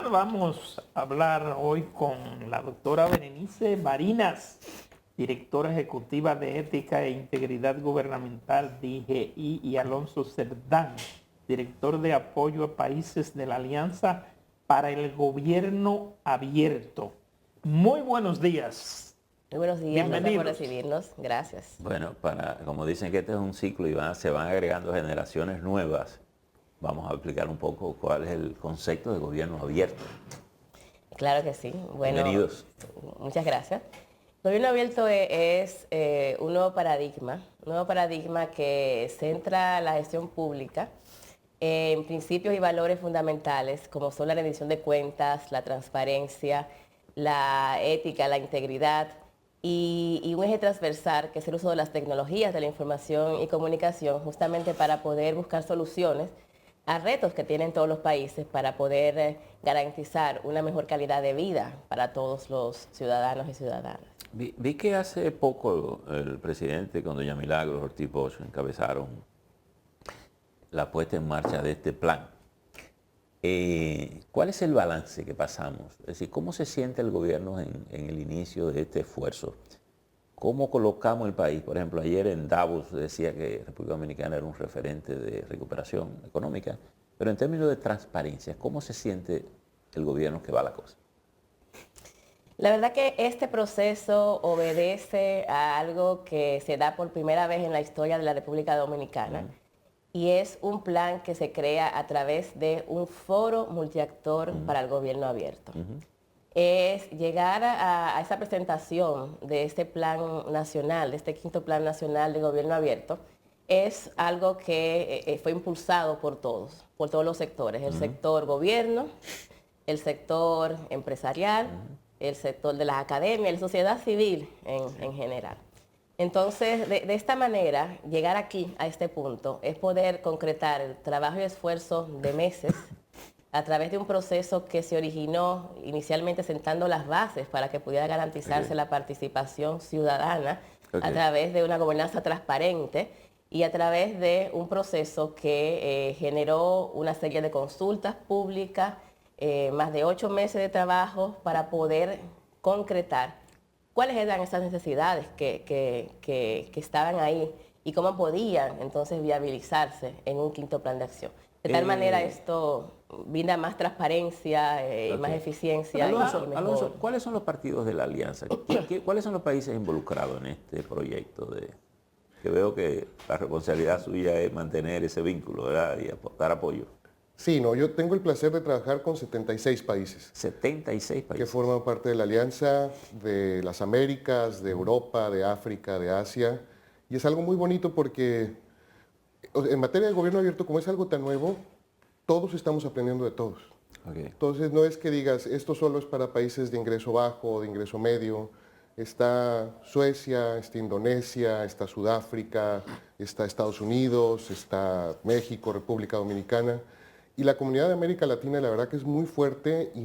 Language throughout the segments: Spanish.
Omar, vamos a hablar hoy con la doctora Berenice Barinas, directora ejecutiva de Ética e Integridad Gubernamental, DGI, y Alonso Cerdán, director de apoyo a países de la Alianza para el Gobierno Abierto. Muy buenos días. Muy buenos días, gracias por recibirnos. Gracias. Bueno, como dicen que este es un ciclo y se van agregando generaciones nuevas, vamos a explicar un poco cuál es el concepto de gobierno abierto. Claro que sí. Bueno, bienvenidos. Muchas gracias. Gobierno abierto es un nuevo paradigma que centra la gestión pública en principios y valores fundamentales como son la rendición de cuentas, la transparencia, la ética, la integridad y un eje transversal que es el uso de las tecnologías de la información y comunicación justamente para poder buscar soluciones a retos que tienen todos los países para poder garantizar una mejor calidad de vida para todos los ciudadanos y ciudadanas. Vi que hace poco el presidente con doña Milagros Ortiz Bosch encabezaron la puesta en marcha de este plan. ¿Cuál es el balance que pasamos? Es decir, ¿cómo se siente el gobierno en el inicio de este esfuerzo? ¿Cómo colocamos el país? Por ejemplo, ayer en Davos decía que República Dominicana era un referente de recuperación económica, pero en términos de transparencia, ¿cómo se siente el gobierno que va la cosa? La verdad que este proceso obedece a algo que se da por primera vez en la historia de la República Dominicana y es un plan que se crea a través de un foro multiactor para el gobierno abierto. Es llegar a esa presentación de este plan nacional, de este quinto plan nacional de gobierno abierto, es algo que fue impulsado por todos los sectores, el sector gobierno, el sector empresarial, el sector de las academias, la sociedad civil en general. Entonces, de esta manera, llegar aquí, a este punto, es poder concretar el trabajo y esfuerzo de meses a través de un proceso que se originó inicialmente sentando las bases para que pudiera garantizarse la participación ciudadana a través de una gobernanza transparente y a través de un proceso que generó una serie de consultas públicas, más de 8 meses de trabajo para poder concretar cuáles eran esas necesidades que estaban ahí y cómo podían entonces viabilizarse en un quinto plan de acción. De tal manera esto brinda más transparencia y más eficiencia. Alonso, ¿cuáles son los partidos de la alianza? ¿Cuáles son los países involucrados en este proyecto? Que veo que la responsabilidad suya es mantener ese vínculo, ¿verdad? Y dar apoyo. Sí, no, yo tengo el placer de trabajar con 76 países. 76 países. Que forman parte de la alianza de las Américas, de Europa, de África, de Asia. Y es algo muy bonito porque en materia de gobierno abierto, como es algo tan nuevo, todos estamos aprendiendo de todos. Entonces no es que digas, esto solo es para países de ingreso bajo o de ingreso medio. Está Suecia, está Indonesia, está Sudáfrica, está Estados Unidos, está México, República Dominicana. Y la comunidad de América Latina, la verdad que es muy fuerte y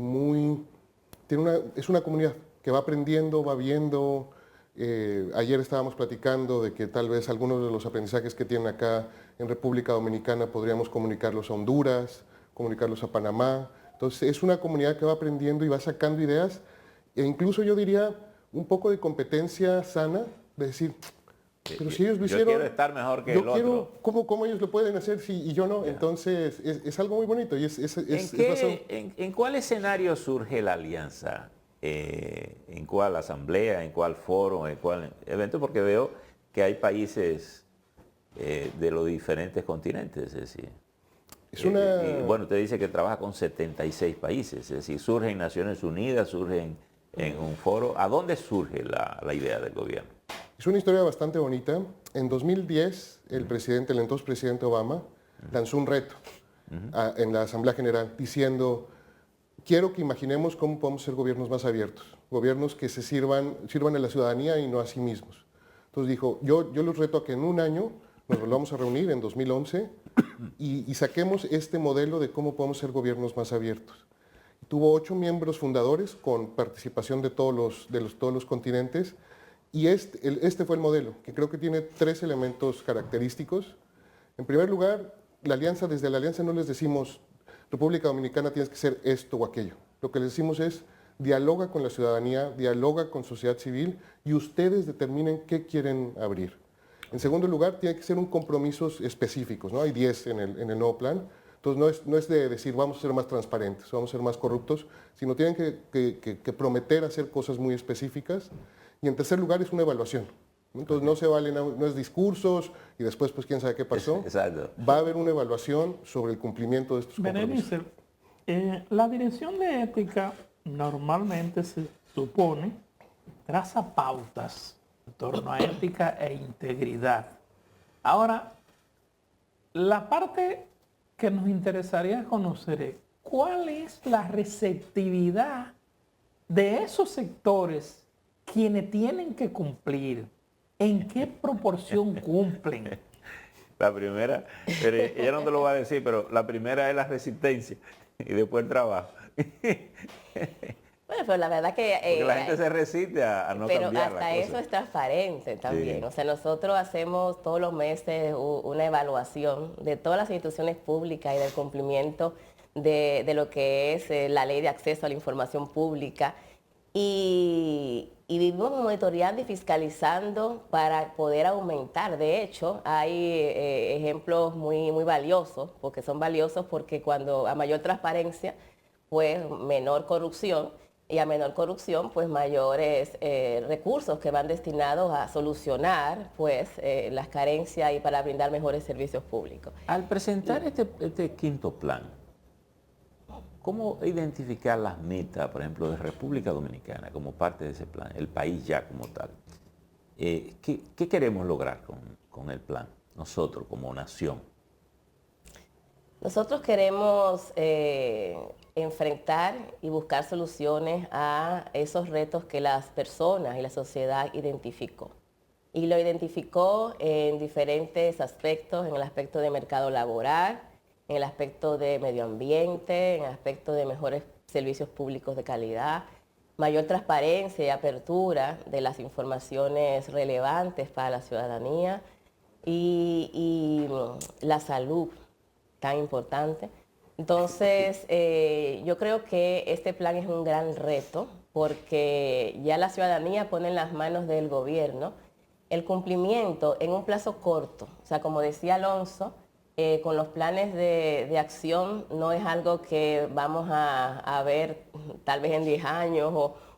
es una comunidad que va aprendiendo, va viendo. Ayer estábamos platicando de que tal vez algunos de los aprendizajes que tienen acá en República Dominicana podríamos comunicarlos a Honduras, comunicarlos a Panamá. Entonces es una comunidad que va aprendiendo y va sacando ideas e incluso yo diría un poco de competencia sana, de decir, pero si ellos lo hicieron, yo quiero estar mejor que el otro. ¿Cómo ellos lo pueden hacer y yo no? Entonces es algo muy bonito. Y ¿En cuál escenario surge la alianza? ¿En cuál asamblea? ¿En cuál foro? ¿En cuál evento? Porque veo que hay países de los diferentes continentes. Es decir, y bueno, usted dice que trabaja con 76 países. Es decir, surge en Naciones Unidas, surge en un foro. ¿A dónde surge la idea del gobierno? Es una historia bastante bonita. En 2010, el entonces presidente Obama lanzó un reto en la Asamblea General diciendo, quiero que imaginemos cómo podemos ser gobiernos más abiertos, gobiernos que sirvan a la ciudadanía y no a sí mismos. Entonces dijo, yo los reto a que en un año nos volvamos a reunir en 2011 y saquemos este modelo de cómo podemos ser gobiernos más abiertos. Tuvo 8 miembros fundadores con participación de todos los continentes. Y este fue el modelo, que creo que tiene 3 elementos característicos. En primer lugar, desde la alianza no les decimos, República Dominicana tienes que ser esto o aquello. Lo que les decimos es, dialoga con la ciudadanía, dialoga con sociedad civil y ustedes determinen qué quieren abrir. En segundo lugar, tiene que ser un compromisos específicos, ¿no? Hay 10 en el nuevo plan. Entonces, no es de decir vamos a ser más transparentes, vamos a ser más corruptos, sino tienen que prometer hacer cosas muy específicas. Y en tercer lugar, es una evaluación. Entonces, no se valen, no es discursos y después, pues, quién sabe qué pasó. Exacto. Va a haber una evaluación sobre el cumplimiento de estos compromisos. Berenice, la dirección de ética normalmente se supone traza pautas en torno a ética e integridad. Ahora, la parte que nos interesaría conocer es cuál es la receptividad de esos sectores quienes tienen que cumplir, en qué proporción cumplen. La primera, pero ella no te lo va a decir, pero la primera es la resistencia y después el trabajo. Bueno, pero la verdad que... Porque la gente se resiste a no pero cambiar hasta la cosa. eso es transparente también. Sí. O sea, nosotros hacemos todos los meses una evaluación de todas las instituciones públicas y del cumplimiento de lo que es la ley de acceso a la información pública. Y vivimos monitoreando y fiscalizando para poder aumentar. De hecho, hay ejemplos muy, muy valiosos, porque son valiosos porque cuando a mayor transparencia, pues menor corrupción, y a menor corrupción, pues mayores recursos que van destinados a solucionar pues las carencias y para brindar mejores servicios públicos. Al presentar este quinto plan, ¿cómo identificar las metas, por ejemplo, de República Dominicana como parte de ese plan, el país ya como tal? ¿Qué queremos lograr con el plan, nosotros como nación? Nosotros queremos enfrentar y buscar soluciones a esos retos que las personas y la sociedad identificó. Y lo identificó en diferentes aspectos, en el aspecto de mercado laboral, en el aspecto de medio ambiente, en el aspecto de mejores servicios públicos de calidad, mayor transparencia y apertura de las informaciones relevantes para la ciudadanía y la salud tan importante. Entonces, yo creo que este plan es un gran reto porque ya la ciudadanía pone en las manos del gobierno el cumplimiento en un plazo corto. O sea, como decía Alonso, con los planes de acción no es algo que vamos a ver tal vez en 10 años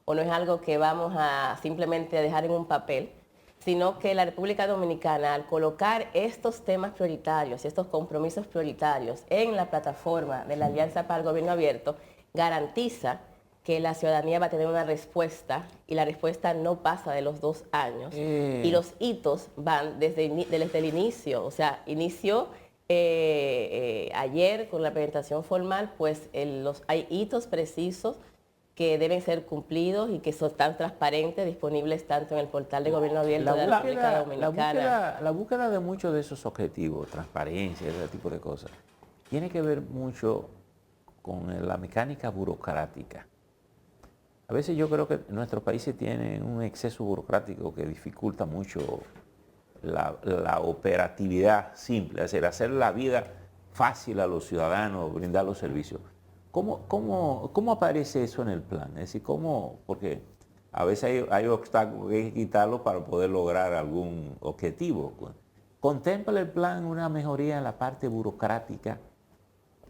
o no es algo que vamos a simplemente dejar en un papel, sino que la República Dominicana, al colocar estos temas prioritarios y estos compromisos prioritarios en la plataforma de la Alianza para el Gobierno Abierto, garantiza que la ciudadanía va a tener una respuesta y la respuesta no pasa de los 2 años. Y los hitos van desde el inicio, o sea, inició ayer con la presentación formal, pues hay hitos precisos que deben ser cumplidos y que son tan transparentes, disponibles tanto en el portal de Gobierno Abierto de la República Dominicana. La búsqueda de muchos de esos objetivos, transparencia, ese tipo de cosas, tiene que ver mucho con la mecánica burocrática. A veces yo creo que nuestros países tienen un exceso burocrático que dificulta mucho la operatividad simple, es decir, hacer la vida fácil a los ciudadanos, brindar los servicios. ¿Cómo aparece eso en el plan? Es decir, porque a veces hay obstáculos que hay que quitarlos para poder lograr algún objetivo. ¿Contempla el plan una mejoría en la parte burocrática?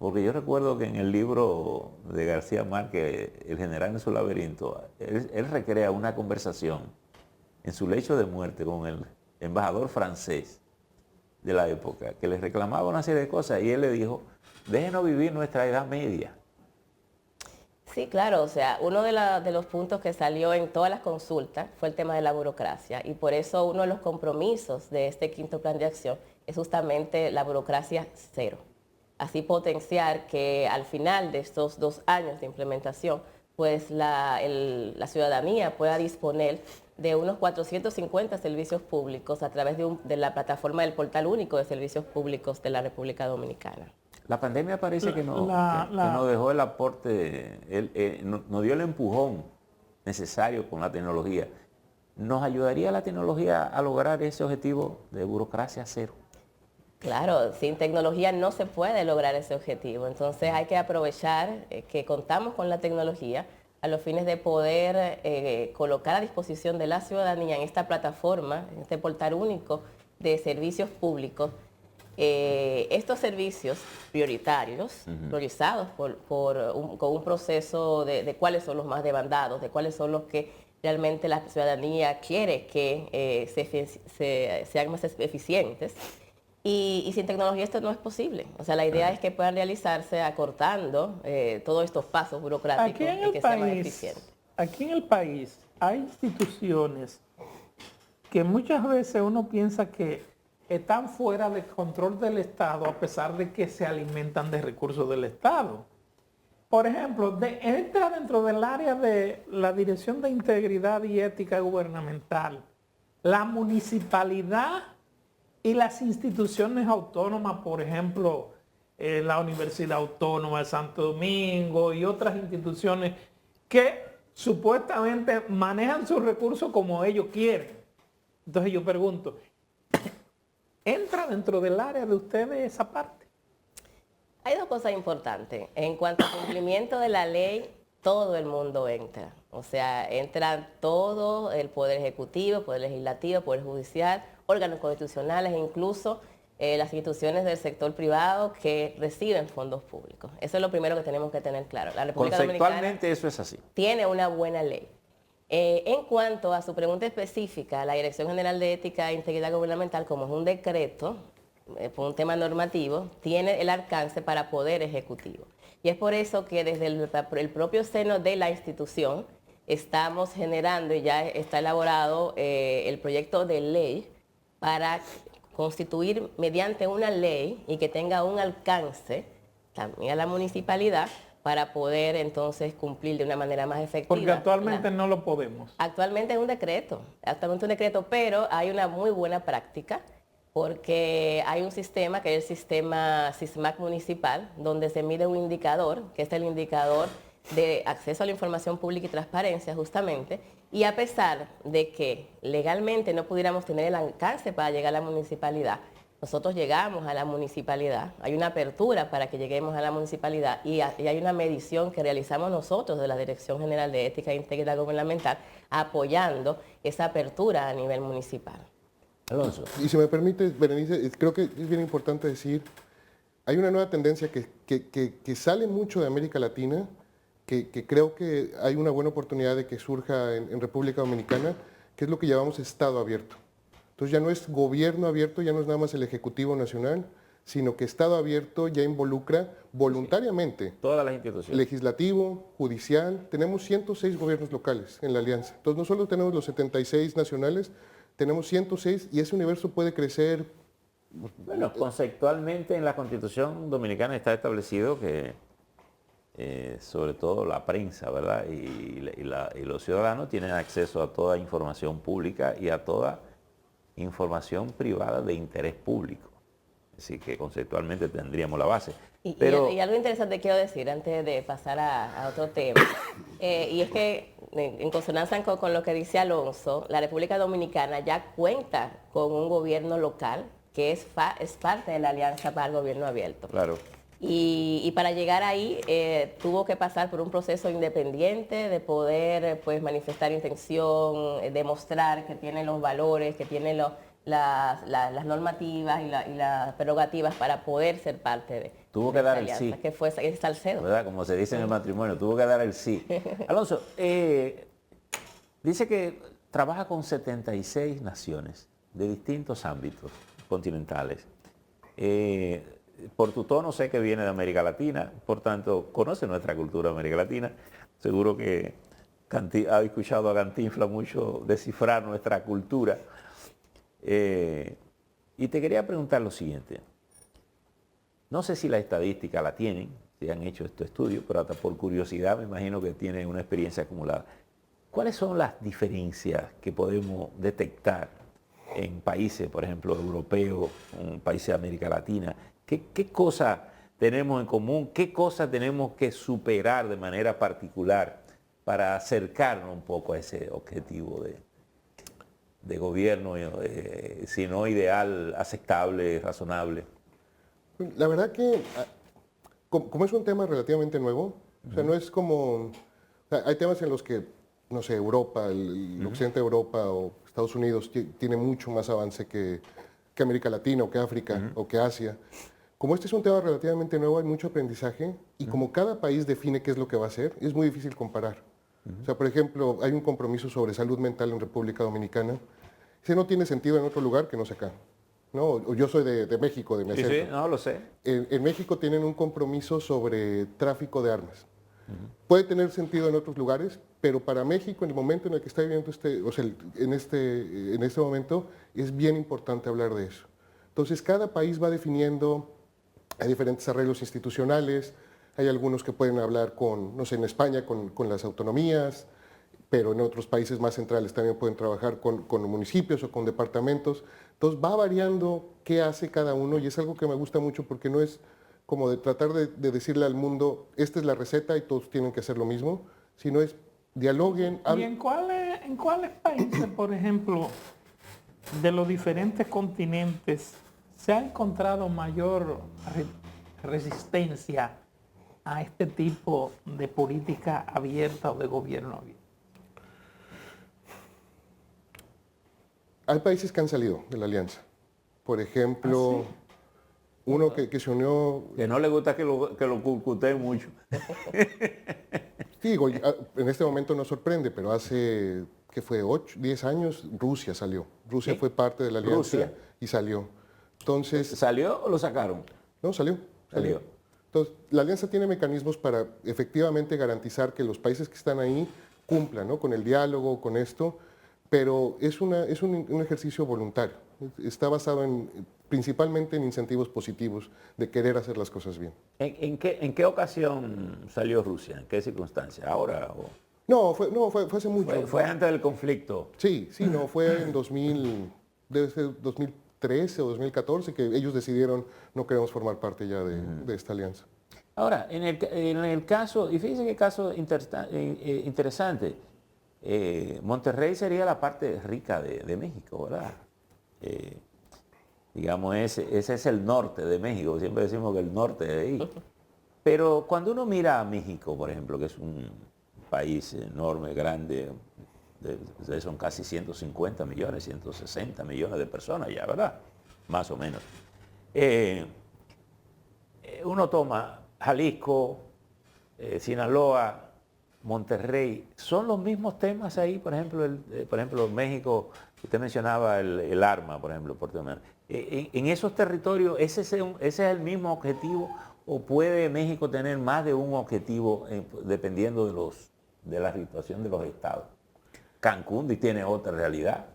Porque yo recuerdo que en el libro de García Márquez, El general en su laberinto, él recrea una conversación en su lecho de muerte con el embajador francés de la época, que le reclamaba una serie de cosas y él le dijo, déjenos vivir nuestra edad media. Sí, claro, o sea, uno de los puntos que salió en todas las consultas fue el tema de la burocracia y por eso uno de los compromisos de este quinto plan de acción es justamente la burocracia cero. Así potenciar que al final de estos 2 años de implementación, pues la ciudadanía pueda disponer de unos 450 servicios públicos a través de la plataforma del Portal Único de Servicios Públicos de la República Dominicana. La pandemia parece que nos dejó el aporte, nos dio el empujón necesario con la tecnología. ¿Nos ayudaría la tecnología a lograr ese objetivo de burocracia cero? Claro, sin tecnología no se puede lograr ese objetivo. Entonces hay que aprovechar que contamos con la tecnología a los fines de poder colocar a disposición de la ciudadanía en esta plataforma, en este portal único de servicios públicos, estos servicios prioritarios, priorizados con un proceso de cuáles son los más demandados, de cuáles son los que realmente la ciudadanía quiere que sean más eficientes. Y sin tecnología esto no es posible. O sea, la idea es que puedan realizarse acortando todos estos pasos burocráticos y que sea más eficiente. Aquí en el país hay instituciones que muchas veces uno piensa que están fuera del control del Estado a pesar de que se alimentan de recursos del Estado. Por ejemplo, entra dentro del área de la Dirección de Integridad y Ética Gubernamental, la municipalidad y las instituciones autónomas, por ejemplo, la Universidad Autónoma de Santo Domingo y otras instituciones que supuestamente manejan sus recursos como ellos quieren. Entonces yo pregunto, ¿entra dentro del área de ustedes esa parte? Hay dos cosas importantes. En cuanto al cumplimiento de la ley, todo el mundo entra. O sea, entra todo el Poder Ejecutivo, Poder Legislativo, Poder Judicial, órganos constitucionales e incluso las instituciones del sector privado que reciben fondos públicos. Eso es lo primero que tenemos que tener claro. La República Conceptualmente eso es así. Tiene una buena ley. En cuanto a su pregunta específica, la Dirección General de Ética e Integridad Gubernamental, como es un decreto, por un tema normativo, tiene el alcance para Poder Ejecutivo. Y es por eso que desde el propio seno de la institución estamos generando y ya está elaborado el proyecto de ley para constituir mediante una ley y que tenga un alcance también a la municipalidad para poder entonces cumplir de una manera más efectiva. Porque actualmente no lo podemos. Actualmente es un decreto, pero hay una muy buena práctica porque hay un sistema que es el sistema SISMAC municipal, donde se mide un indicador, que es el indicador de acceso a la información pública y transparencia justamente, y a pesar de que legalmente no pudiéramos tener el alcance para llegar a la municipalidad, nosotros llegamos a la municipalidad, hay una apertura para que lleguemos a la municipalidad y hay una medición que realizamos nosotros de la Dirección General de Ética e Integridad Gubernamental apoyando esa apertura a nivel municipal. Alonso. Y si me permite, Berenice, creo que es bien importante decir, hay una nueva tendencia que sale mucho de América Latina, que creo que hay una buena oportunidad de que surja en República Dominicana, que es lo que llamamos Estado abierto. Entonces ya no es gobierno abierto, ya no es nada más el Ejecutivo Nacional, sino que Estado abierto ya involucra voluntariamente todas las instituciones. Legislativo, judicial, tenemos 106 gobiernos locales en la alianza. Entonces no solo tenemos los 76 nacionales, tenemos 106 y ese universo puede crecer. Bueno, conceptualmente en la Constitución Dominicana está establecido que sobre todo la prensa, ¿verdad? Y los ciudadanos tienen acceso a toda información pública y a toda información privada de interés público. Así que conceptualmente tendríamos la base. Y algo interesante quiero decir antes de pasar a otro tema, y es que en consonancia con lo que dice Alonso, la República Dominicana ya cuenta con un gobierno local que es parte de la Alianza para el Gobierno Abierto. Claro. Y para llegar ahí tuvo que pasar por un proceso independiente de poder pues manifestar intención, demostrar que tiene los valores, que tiene las normativas y las prerrogativas para poder ser parte de tuvo que dar el alianza, sí, que fue Salcedo, ¿verdad? Como se dice en el matrimonio, tuvo que dar el sí. Alonso, dice que trabaja con 76 naciones de distintos ámbitos continentales. Por tu tono sé que viene de América Latina, por tanto conoce nuestra cultura de América Latina. Seguro que ha escuchado a Cantinflas mucho descifrar nuestra cultura. Y te quería preguntar lo siguiente. No sé si la estadística la tienen, si han hecho este estudio, pero hasta por curiosidad me imagino que tienen una experiencia acumulada. ¿Cuáles son las diferencias que podemos detectar en países, por ejemplo, europeos, en países de América Latina? ¿Qué cosas tenemos en común? ¿Qué cosas tenemos que superar de manera particular para acercarnos un poco a ese objetivo de gobierno, sino ideal, aceptable, razonable? La verdad que, como es un tema relativamente nuevo, o sea, no es como, o sea, hay temas en los que, no sé, Europa, el occidente de Europa o Estados Unidos tiene mucho más avance que América Latina o que África o que Asia. Como este es un tema relativamente nuevo, hay mucho aprendizaje y como cada país define qué es lo que va a hacer, es muy difícil comparar. O sea, por ejemplo, hay un compromiso sobre salud mental en República Dominicana. Ese no tiene sentido en otro lugar que no sea acá. ¿No? O yo soy de México, de mi Sí, acento. sí, no lo sé. En México tienen un compromiso sobre tráfico de armas. Puede tener sentido en otros lugares, pero para México, en el momento en el que está viviendo o sea, en este momento, es bien importante hablar de eso. Entonces, cada país va definiendo, hay diferentes arreglos institucionales, hay algunos que pueden hablar con, no sé, en España con las autonomías, pero en otros países más centrales también pueden trabajar con municipios o con departamentos. Entonces va variando qué hace cada uno y es algo que me gusta mucho porque no es como de tratar de decirle al mundo, esta es la receta y todos tienen que hacer lo mismo, sino es dialoguen. ¿Y en cuáles países, por ejemplo, de los diferentes continentes, se ha encontrado mayor resistencia a este tipo de política abierta o de gobierno abierto? Hay países que han salido de la alianza. Por ejemplo, uno que se unió, Que no le gusta que lo curcuteen mucho. digo, en este momento no sorprende, pero hace, ¿qué fue? 8, 10 años, Rusia salió. Rusia ¿Sí? fue parte de la alianza Rusia. y salió. Entonces, ¿Salió o lo sacaron? no, salió. Entonces, la alianza tiene mecanismos para efectivamente garantizar que los países que están ahí cumplan, ¿no? Con el diálogo, con esto, pero es un ejercicio voluntario. Está basado principalmente en incentivos positivos de querer hacer las cosas bien. ¿En qué ocasión salió Rusia? ¿En qué circunstancia? ¿Ahora? Fue hace mucho. Fue antes del conflicto. Sí, no, fue en 2013 o 2014 que ellos decidieron no queremos formar parte ya de esta alianza. Ahora, en el caso, y fíjense qué caso interesante, Monterrey sería la parte rica de México, ¿verdad? Digamos, ese es el norte de México, siempre decimos que el norte de ahí. Pero cuando uno mira a México, por ejemplo, que es un país enorme, grande, son casi 150 millones, 160 millones de personas ya, ¿verdad? Más o menos. Uno toma Jalisco, Sinaloa, Monterrey, ¿son los mismos temas ahí? Por ejemplo, México, usted mencionaba el arma, por ejemplo, en esos territorios, ¿ese es el mismo objetivo o puede México tener más de un objetivo dependiendo de la situación de los estados? Cancún tiene otra realidad.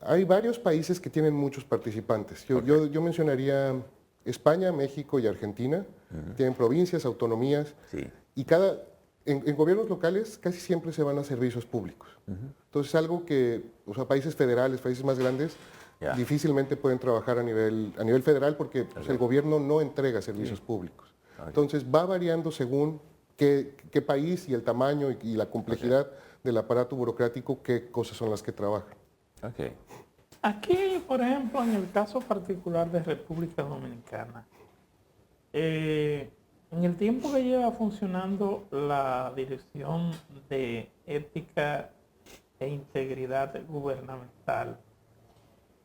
Hay varios países que tienen muchos participantes. Yo mencionaría España, México y Argentina. Tienen provincias, autonomías. Sí. Y en gobiernos locales casi siempre se van a servicios públicos. Entonces, algo que, o sea, países federales, países más grandes, difícilmente pueden trabajar a nivel federal porque pues, el gobierno no entrega servicios públicos. Entonces, va variando según qué país y el tamaño y la complejidad del aparato burocrático, qué cosas son las que trabajan. Okay. Aquí, por ejemplo, en el caso particular de República Dominicana, en el tiempo que lleva funcionando la Dirección de Ética e Integridad Gubernamental,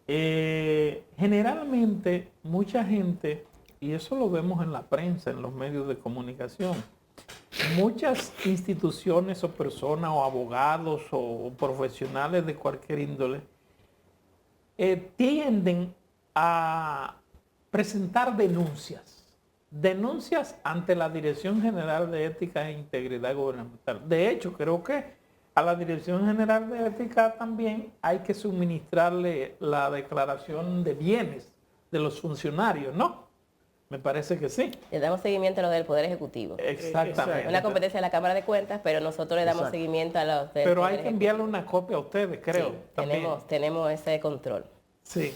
generalmente mucha gente, y eso lo vemos en la prensa, en los medios de comunicación, muchas instituciones o personas o abogados o profesionales de cualquier índole tienden a presentar denuncias ante la Dirección General de Ética e Integridad Gubernamental. De hecho, creo que a la Dirección General de Ética también hay que suministrarle la declaración de bienes de los funcionarios, ¿no? Me parece que sí. Le damos seguimiento a lo del Poder Ejecutivo. Exactamente. Una competencia de la Cámara de Cuentas, pero nosotros le damos seguimiento a los del Pero Poder hay que enviarle una copia a ustedes, creo. Sí, también. tenemos ese control. Sí.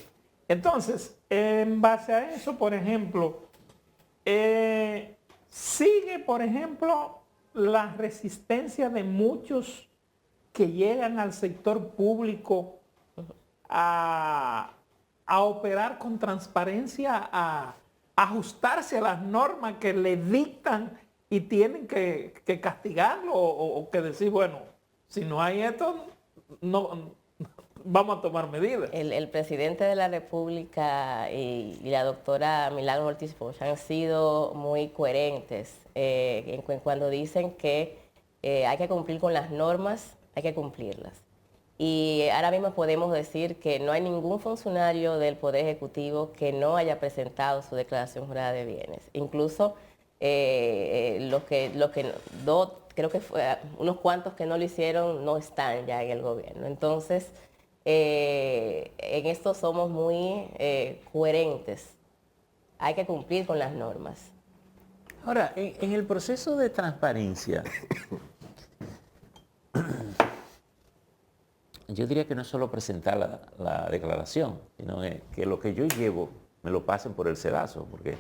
Entonces, en base a eso, por ejemplo, sigue, por ejemplo, la resistencia de muchos que llegan al sector público a operar con transparencia, a ajustarse a las normas que le dictan y tienen que castigarlo o que decir, bueno, si no hay esto, no vamos a tomar medidas. El presidente de la República y la doctora Milagros Ortiz Bosch han sido muy coherentes cuando dicen que hay que cumplir con las normas, hay que cumplirlas. Y ahora mismo podemos decir que no hay ningún funcionario del Poder Ejecutivo que no haya presentado su declaración jurada de bienes. Incluso creo que fue, unos cuantos que no lo hicieron no están ya en el gobierno. Entonces, en esto somos muy coherentes. Hay que cumplir con las normas. Ahora, en el proceso de transparencia, yo diría que no es solo presentar la declaración, sino que lo que yo llevo me lo pasen por el sedazo, porque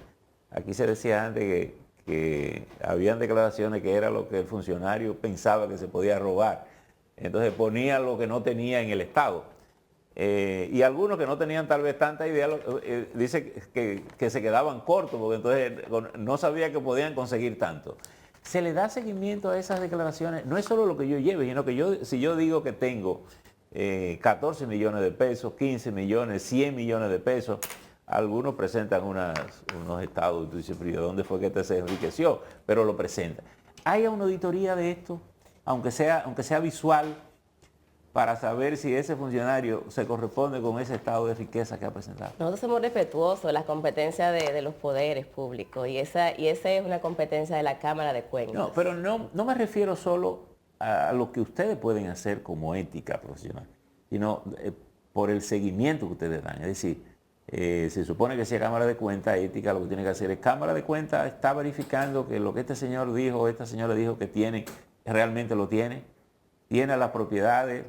aquí se decía antes que habían declaraciones que era lo que el funcionario pensaba que se podía robar. Entonces ponía lo que no tenía en el Estado. Y algunos que no tenían tal vez tanta idea, dice que se quedaban cortos, porque entonces no sabía que podían conseguir tanto. Se le da seguimiento a esas declaraciones, no es solo lo que yo lleve, sino que si yo digo que tengo 14 millones de pesos, 15 millones, 100 millones de pesos, algunos presentan unos estados, y tú dices, pero ¿dónde fue que este se enriqueció? Pero lo presentan. ¿Hay una auditoría de esto, aunque sea visual, para saber si ese funcionario se corresponde con ese estado de riqueza que ha presentado? Nosotros somos respetuosos de las competencias de los poderes públicos y esa es una competencia de la Cámara de Cuentas. No, pero no me refiero solo a lo que ustedes pueden hacer como ética profesional, sino por el seguimiento que ustedes dan. Es decir, se supone que si es Cámara de Cuentas, ética, lo que tiene que hacer es Cámara de Cuentas está verificando que lo que este señor dijo o esta señora dijo que tiene, realmente lo tiene las propiedades,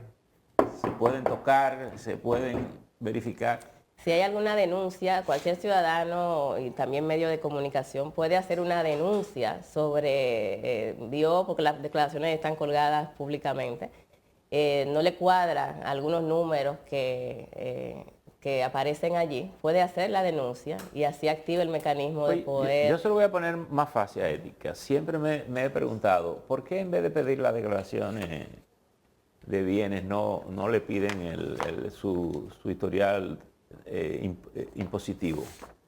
se pueden tocar, se pueden verificar. Si hay alguna denuncia, cualquier ciudadano y también medio de comunicación puede hacer una denuncia sobre porque las declaraciones están colgadas públicamente. No le cuadran algunos números que aparecen allí, puede hacer la denuncia y así activa el mecanismo de poder. Yo se lo voy a poner más fácil a ética. Siempre me he preguntado, ¿por qué en vez de pedir las declaraciones de bienes no le piden su historial impositivo?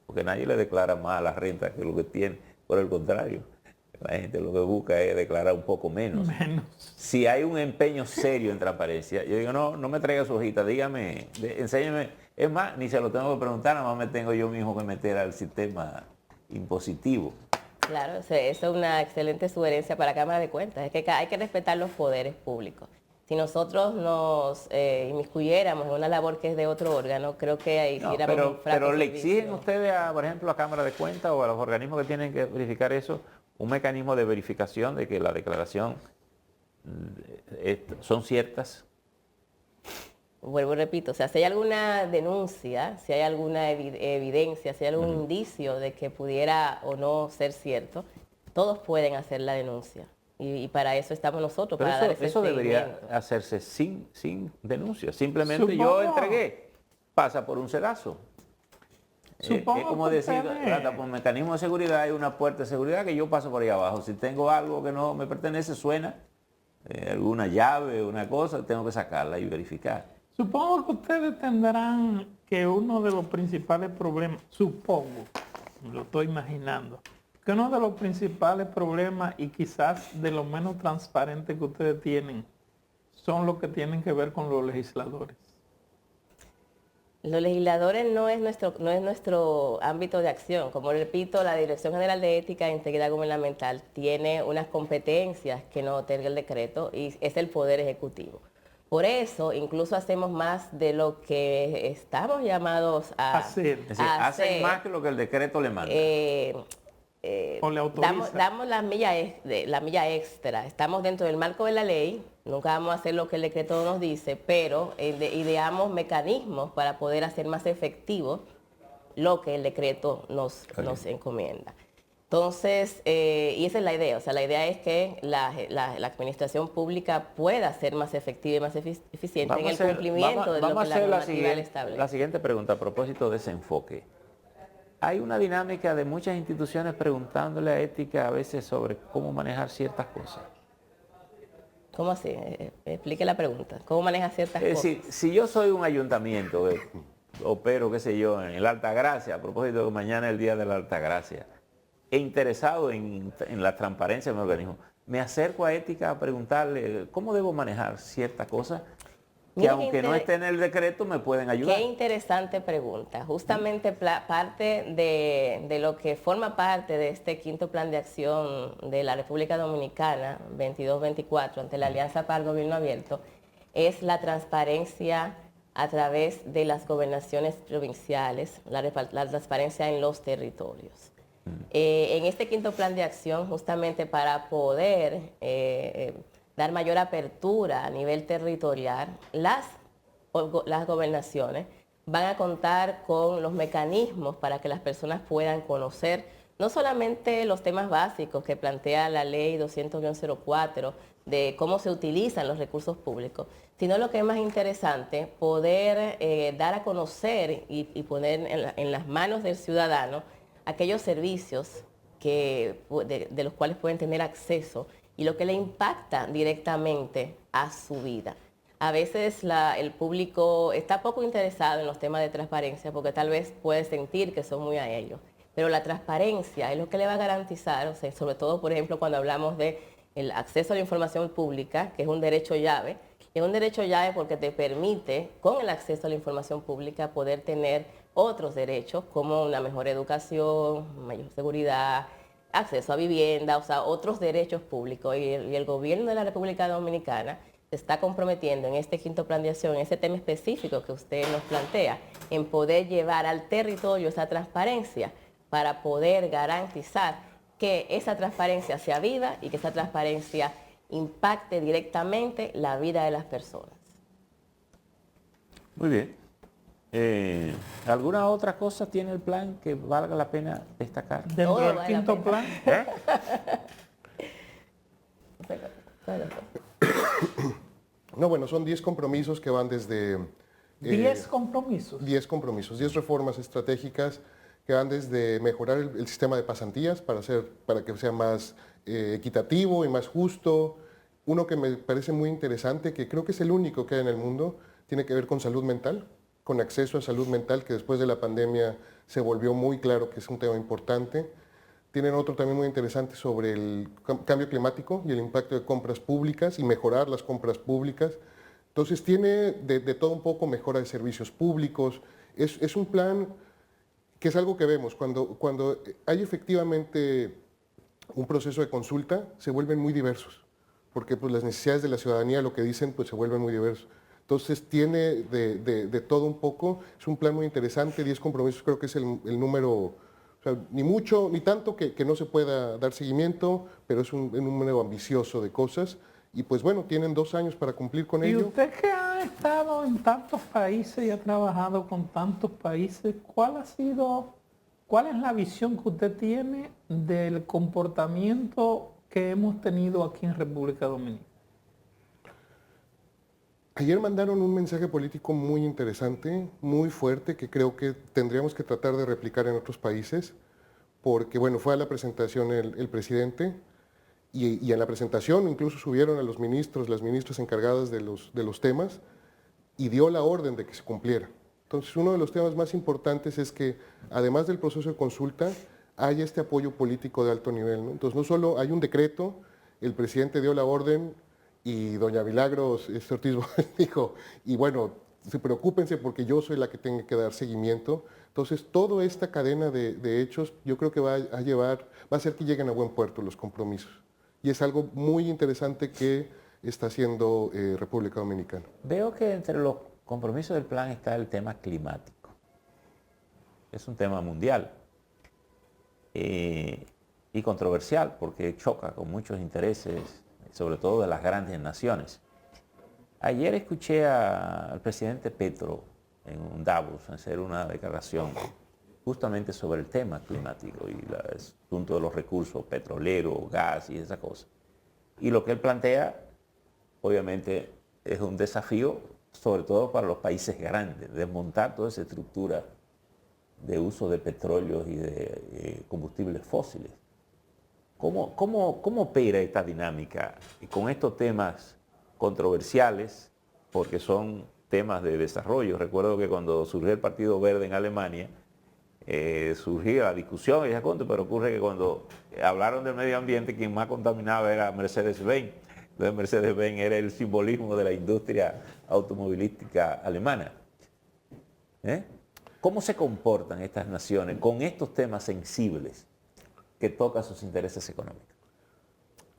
Porque nadie le declara más la renta que lo que tiene. Por el contrario, la gente lo que busca es declarar un poco menos. Si hay un empeño serio en transparencia, yo digo, no me traiga su hojita, dígame, enséñeme. Es más, ni se lo tengo que preguntar, nada más me tengo yo mismo que meter al sistema impositivo. Claro, eso es una excelente sugerencia para la Cámara de Cuentas. Es que hay que respetar los poderes públicos. Si nosotros nos inmiscuyéramos en una labor que es de otro órgano, creo que hiciéramos un fraco pero le servicio. exigen ustedes, por ejemplo, a Cámara de Cuentas o a los organismos que tienen que verificar eso, un mecanismo de verificación de que la declaración son ciertas. Vuelvo y repito, o sea, si hay alguna denuncia, si hay alguna evidencia, si hay algún indicio de que pudiera o no ser cierto, todos pueden hacer la denuncia. Y para eso estamos nosotros, pero para dar ese eso debería seguimiento. hacerse sin denuncia. Simplemente yo entregué, pasa por un sedazo. Es como decir, por un mecanismo de seguridad hay una puerta de seguridad que yo paso por ahí abajo. Si tengo algo que no me pertenece, suena, alguna llave, una cosa, tengo que sacarla y verificar. Supongo que ustedes tendrán que uno de los principales problemas, supongo, lo estoy imaginando, que uno de los principales problemas y quizás de los menos transparentes que ustedes tienen son los que tienen que ver con los legisladores. Los legisladores no es nuestro ámbito de acción. Como repito, la Dirección General de Ética e Integridad Gubernamental tiene unas competencias que no otorga el decreto y es el Poder Ejecutivo. Por eso, incluso hacemos más de lo que estamos llamados a hacer. Es decir, hacen más que lo que el decreto le manda. O le autoriza. Damos la milla extra. Estamos dentro del marco de la ley. Nunca vamos a hacer lo que el decreto nos dice, pero ideamos mecanismos para poder hacer más efectivo lo que el decreto nos encomienda. Entonces, y esa es la idea, o sea, la idea es que la administración pública pueda ser más efectiva y más eficiente en el cumplimiento de lo que la normativa le establece. La siguiente pregunta a propósito de ese enfoque. Hay una dinámica de muchas instituciones preguntándole a ética a veces sobre cómo manejar ciertas cosas. ¿Cómo así? Explique la pregunta. ¿Cómo maneja ciertas cosas? Es decir, si yo soy un ayuntamiento, opero, qué sé yo, en la Altagracia, a propósito de que mañana es el día de la Altagracia, e interesado en la transparencia de mi organismo, me acerco a ética a preguntarle cómo debo manejar ciertas cosas que aunque no esté en el decreto me pueden ayudar. Qué interesante pregunta. Justamente parte de lo que forma parte de este quinto plan de acción de la República Dominicana 22-24 ante la Alianza para el Gobierno Abierto es la transparencia a través de las gobernaciones provinciales, la transparencia en los territorios. En este quinto plan de acción, justamente para poder dar mayor apertura a nivel territorial, las gobernaciones van a contar con los mecanismos para que las personas puedan conocer no solamente los temas básicos que plantea la ley 200-04 de cómo se utilizan los recursos públicos, sino lo que es más interesante, poder dar a conocer y poner en las manos del ciudadano aquellos servicios de los cuales pueden tener acceso y lo que le impacta directamente a su vida. A veces el público está poco interesado en los temas de transparencia porque tal vez puede sentir que son muy a ellos. Pero la transparencia es lo que le va a garantizar, o sea, sobre todo, por ejemplo, cuando hablamos del acceso a la información pública, que es un derecho llave. Es un derecho llave porque te permite, con el acceso a la información pública, poder tener otros derechos como una mejor educación, mayor seguridad, acceso a vivienda, o sea, otros derechos públicos. Y el gobierno de la República Dominicana se está comprometiendo en este quinto plan de acción, en ese tema específico que usted nos plantea, en poder llevar al territorio esa transparencia para poder garantizar que esa transparencia sea viva y que esa transparencia impacte directamente la vida de las personas. Muy bien. ¿Alguna otra cosa tiene el plan que valga la pena destacar? Dentro del quinto plan. No, bueno, son 10 compromisos que van desde... 10 compromisos. 10 compromisos, 10 reformas estratégicas que van desde mejorar el sistema de pasantías para que sea más equitativo y más justo. Uno que me parece muy interesante, que creo que es el único que hay en el mundo, tiene que ver con salud mental, con acceso a salud mental, que después de la pandemia se volvió muy claro que es un tema importante. Tienen otro también muy interesante sobre el cambio climático y el impacto de compras públicas y mejorar las compras públicas. Entonces tiene de todo un poco, mejora de servicios públicos. Es un plan que es algo que vemos. Cuando hay efectivamente un proceso de consulta, se vuelven muy diversos, porque pues, las necesidades de la ciudadanía, lo que dicen, pues se vuelven muy diversos. Entonces tiene de todo un poco, es un plan muy interesante, 10 compromisos, creo que es el número, o sea, ni mucho, ni tanto que no se pueda dar seguimiento, pero es un número ambicioso de cosas. Y pues bueno, tienen 2 años para cumplir con ello. Y usted que ha estado en tantos países y ha trabajado con tantos países, ¿cuál es la visión que usted tiene del comportamiento que hemos tenido aquí en República Dominicana? Ayer mandaron un mensaje político muy interesante, muy fuerte, que creo que tendríamos que tratar de replicar en otros países, porque bueno, fue a la presentación el presidente, y en la presentación incluso subieron a los ministros, las ministras encargadas de los temas, y dio la orden de que se cumpliera. Entonces, uno de los temas más importantes es que, además del proceso de consulta, haya este apoyo político de alto nivel, ¿no? Entonces, no solo hay un decreto, el presidente dio la orden y doña Milagros Ortiz dijo, y bueno, preocúpense porque yo soy la que tengo que dar seguimiento. Entonces, toda esta cadena de hechos, yo creo que va a hacer que lleguen a buen puerto los compromisos. Y es algo muy interesante que está haciendo República Dominicana. Veo que entre los compromisos del plan está el tema climático. Es un tema mundial y controversial porque choca con muchos intereses, sobre todo de las grandes naciones. Ayer escuché al presidente Petro en un Davos hacer una declaración justamente sobre el tema climático y el asunto de los recursos petroleros, gas y esas cosas. Y lo que él plantea, obviamente, es un desafío, sobre todo para los países grandes, desmontar toda esa estructura de uso de petróleos y de combustibles fósiles. ¿Cómo opera esta dinámica con estos temas controversiales? Porque son temas de desarrollo. Recuerdo que cuando surgió el Partido Verde en Alemania, surgía la discusión, y pero ocurre que cuando hablaron del medio ambiente, quien más contaminaba era Mercedes-Benz. Entonces Mercedes-Benz era el simbolismo de la industria automovilística alemana. ¿Cómo se comportan estas naciones con estos temas sensibles que tocan sus intereses económicos?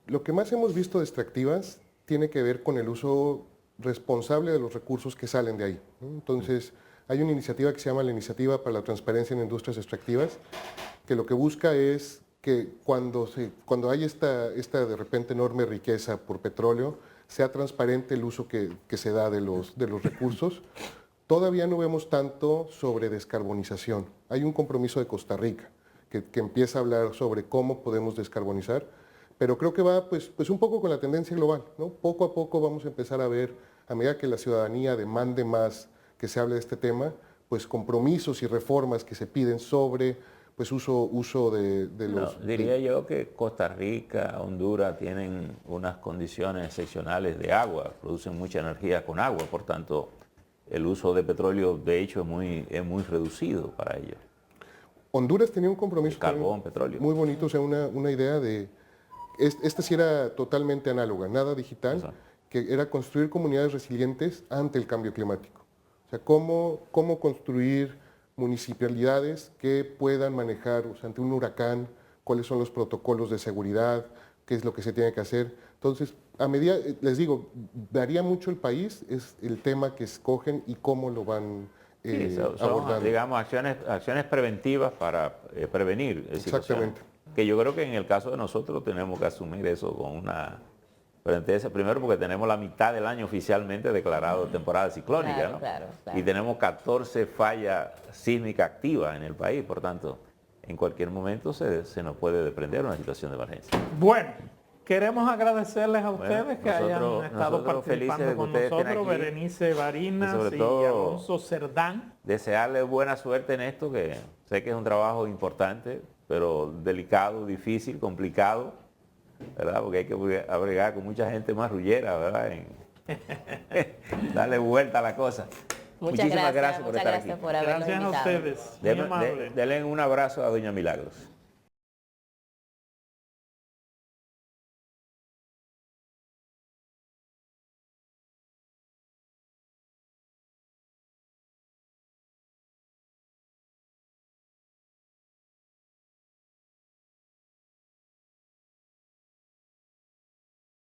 Lo que más hemos visto de extractivas tiene que ver con el uso responsable de los recursos que salen de ahí, ¿no? Entonces, hay una iniciativa que se llama la Iniciativa para la Transparencia en Industrias Extractivas, que lo que busca es que cuando hay esta de repente enorme riqueza por petróleo, sea transparente el uso que se da de los recursos. Todavía no vemos tanto sobre descarbonización. Hay un compromiso de Costa Rica que empieza a hablar sobre cómo podemos descarbonizar, pero creo que va pues un poco con la tendencia global, ¿no? Poco a poco vamos a empezar a ver, a medida que la ciudadanía demande más que se hable de este tema, pues compromisos y reformas que se piden sobre pues uso de los... Diría yo que Costa Rica, Honduras tienen unas condiciones excepcionales de agua, producen mucha energía con agua, por tanto el uso de petróleo de hecho es muy reducido para ellos. Honduras tenía un compromiso carbón, petróleo. Muy bonito, o sea, una idea de... Esta sí era totalmente análoga, nada digital, Exacto. que era construir comunidades resilientes ante el cambio climático. O sea, cómo construir municipalidades que puedan manejar, o sea, ante un huracán, cuáles son los protocolos de seguridad, qué es lo que se tiene que hacer. Entonces, a medida, les digo, varía mucho el país, es el tema que escogen y cómo lo van son, abordando. digamos, acciones preventivas para prevenir situaciones. Exactamente. Que yo creo que en el caso de nosotros tenemos que asumir eso con una presentación. Primero porque tenemos la mitad del año oficialmente declarado temporada ciclónica, Claro, ¿no? claro. Y tenemos 14 fallas sísmicas activas en el país, por tanto, en cualquier momento se nos puede desprender una situación de emergencia. Bueno, queremos agradecerles a ustedes Bueno, que hayan nosotros estado felices participando de que con ustedes estén nosotros, aquí. Berenice Barinas Y sobre y todo, Alonso Cerdán. Desearles buena suerte en esto, que sé que es un trabajo importante, pero delicado, difícil, complicado, ¿verdad? Porque hay que bregar con mucha gente marrullera, ¿verdad? Darle vuelta a la cosa. Muchas Muchísimas gracias por muchas estar gracias aquí. por habernos Gracias a invitado. ustedes. Muy amable. Denle un abrazo a doña Milagros.